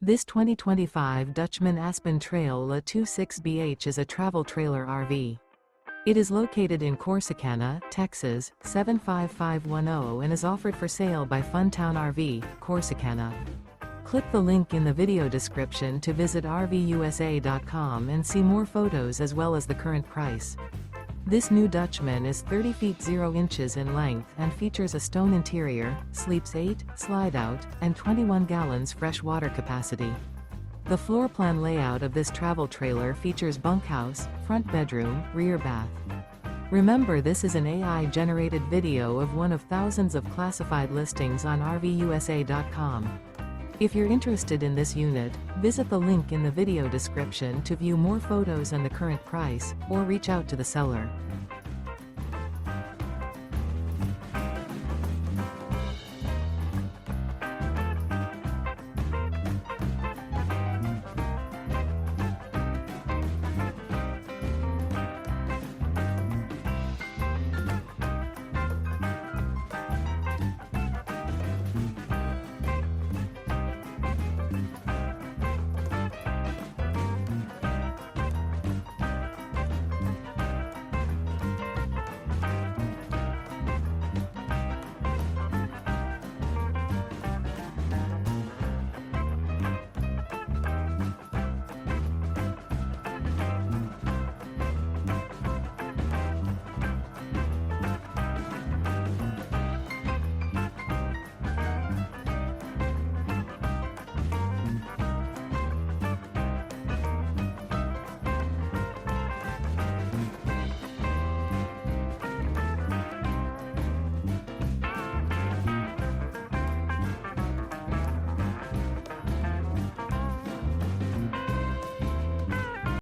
This 2025 Dutchmen Aspen Trail La26BH is a travel trailer RV. It is located in Corsicana, Texas, 75510 and is offered for sale by Funtown RV, Corsicana. Click the link in the video description to visit RVUSA.com and see more photos as well as the current price. This new Dutchman is 30 feet 0 inches in length and features a stone interior, sleeps 8, slide-out, and 21 gallons fresh water capacity. The floor plan layout of this travel trailer features bunkhouse, front bedroom, rear bath. Remember, this is an AI-generated video of one of thousands of classified listings on RVUSA.com. If you're interested in this unit, visit the link in the video description to view more photos and the current price, or reach out to the seller.